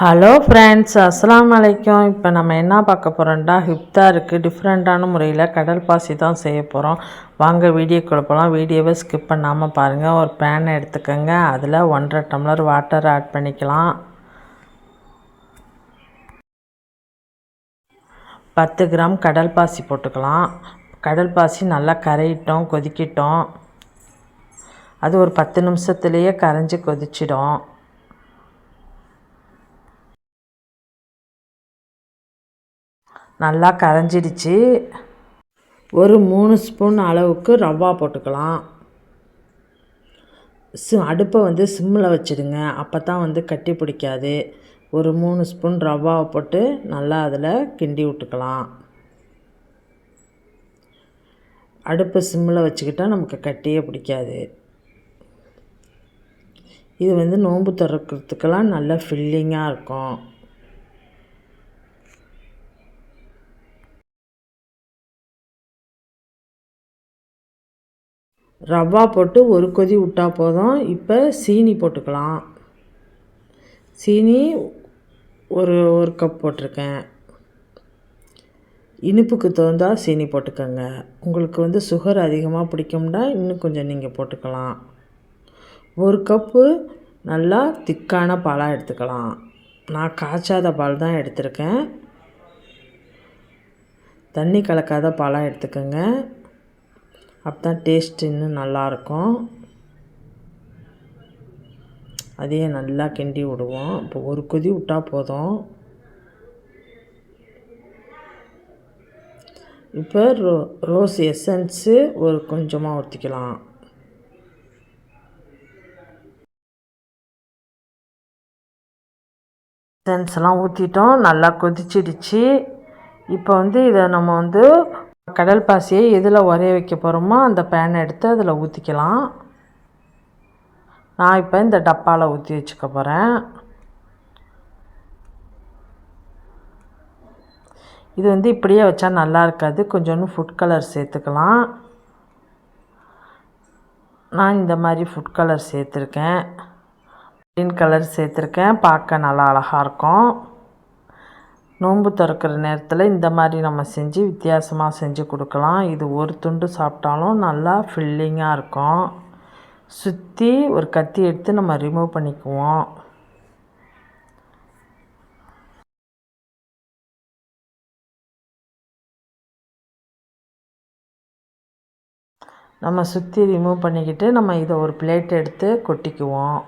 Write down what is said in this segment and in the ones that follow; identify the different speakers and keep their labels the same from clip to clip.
Speaker 1: Hello friends, அஸ்ஸலாமு அலைக்கும். இப்போ நம்ம என்ன பார்க்க போகிறோம்டா, இஃப்தாருக்கு டிஃப்ரெண்ட்டான முறையில் கடல் பாசி தான் செய்ய போகிறோம். வாங்க வீடியோக்குள்ள போகலாம். வீடியோவை ஸ்கிப் பண்ணாமல் பாருங்கள். ஒரு பேனை எடுத்துக்கோங்க. அதில் 1.5 டம்ளர் வாட்டர் ஆட் பண்ணிக்கலாம். 10 கிராம் கடல் பாசி போட்டுக்கலாம். கடல் பாசி நல்லா கரையிட்டோம், கொதிக்கிட்டோம். அது ஒரு 10 நிமிஷத்துலேயே கரைஞ்சி கொதிச்சிடும். நல்லா கரைஞ்சிடுச்சு. ஒரு 3 ஸ்பூன் அளவுக்கு ரவா போட்டுக்கலாம். அடுப்பை சிம்மில் வச்சுடுங்க, அப்போ தான் கட்டி பிடிக்காது. ஒரு 3 ஸ்பூன் ரவாவை போட்டு நல்லா அதில் கிண்டி விட்டுக்கலாம். அடுப்பு சிம்மில் வச்சுக்கிட்டால் நமக்கு கட்டியே பிடிக்காது. இது நோன்பு திறக்கிறதுக்கெல்லாம் நல்லா ஃபில்லிங்காக இருக்கும். ரவா போட்டு ஒரு கொதி விட்டால் போதும். இப்போ சீனி போட்டுக்கலாம். சீனி ஒரு கப் போட்டிருக்கேன். இனிப்புக்கு தகுந்தா சீனி போட்டுக்கோங்க. உங்களுக்கு சுகர் அதிகமாக பிடிக்கும்னா இன்னும் கொஞ்சம் நீங்கள் போட்டுக்கலாம். ஒரு கப்பு நல்லா திக்கான பாலாக எடுத்துக்கலாம். நான் காய்ச்சாத பால் தான் எடுத்திருக்கேன். தண்ணி கலக்காத பாலாக எடுத்துக்கோங்க. அப்போ தான் டேஸ்ட் இன்னும் நல்லாயிருக்கும். அதையே நல்லா கிண்டி விடுவோம். இப்போ ஒரு கொதி விட்டால் போதும். இப்போ ரோஸ் எசன்ஸு ஒரு கொஞ்சமாக ஊற்றிக்கலாம். எசன்ஸ்லாம் ஊற்றிட்டோம். நல்லா கொதிச்சிடுச்சு. இப்போ இதை நம்ம கடல் பாசியை எதில் உரைய வைக்க போகிறோமோ அந்த பேனை எடுத்து அதில் ஊற்றிக்கலாம். நான் இப்போ இந்த டப்பாவில் ஊற்றி வச்சுக்க போகிறேன். இது இப்படியே வச்சா நல்லா இருக்காது. கொஞ்சோண்டு ஃபுட் கலர் சேர்த்துக்கலாம். நான் இந்த மாதிரி ஃபுட் கலர் சேர்த்துருக்கேன். க்ரீன் கலர் சேர்த்துருக்கேன். பார்க்க நல்லா அழகாக இருக்கும். நோன்பு திறக்கிற நேரத்தில் இந்த மாதிரி நம்ம செஞ்சு வித்தியாசமாக செஞ்சு கொடுக்கலாம். இது ஒரு துண்டு சாப்பிட்டாலும் நல்லா ஃபில்லிங்காக இருக்கும். சுற்றி ஒரு கத்தி எடுத்து நம்ம ரிமூவ் பண்ணிக்குவோம். நம்ம சுற்றி ரிமூவ் பண்ணிக்கிட்டு நம்ம இதை ஒரு பிளேட் எடுத்து கொட்டிக்குவோம்.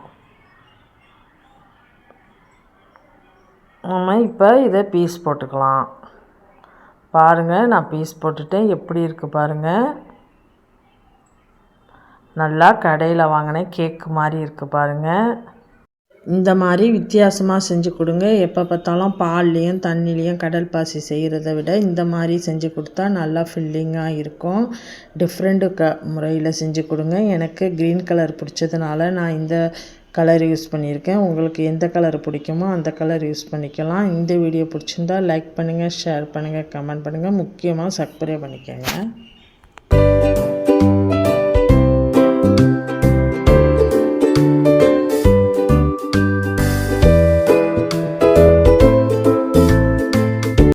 Speaker 1: நம்ம இப்போ இதை பீஸ் போட்டுக்கலாம். பாருங்கள், நான் பீஸ் போட்டுட்டேன். எப்படி இருக்குது பாருங்கள். நல்லா கடையில் வாங்கினேன் கேக்கு மாதிரி இருக்குது பாருங்கள். இந்த மாதிரி வித்தியாசமாக செஞ்சு கொடுங்க. எப்போ பார்த்தாலும் பால்லேயும் தண்ணிலேயும் கடல் பாசி செய்கிறத விட இந்த மாதிரி செஞ்சு கொடுத்தா நல்லா ஃபில்லிங்காக இருக்கும். டிஃப்ரெண்ட்டு முறையில் செஞ்சு கொடுங்க. எனக்கு க்ரீன் கலர் பிடிச்சதுனால நான் இந்த கலர் யூஸ் பண்ணியிருக்கேன். உங்களுக்கு எந்த கலர் பிடிக்குமோ அந்த கலர் யூஸ் பண்ணிக்கலாம். இந்த வீடியோ பிடிச்சிருந்தா லைக் பண்ணுங்கள், ஷேர் பண்ணுங்கள், கமெண்ட் பண்ணுங்கள். முக்கியமாக சப்ஸ்கிரைப் பண்ணிக்கோங்க.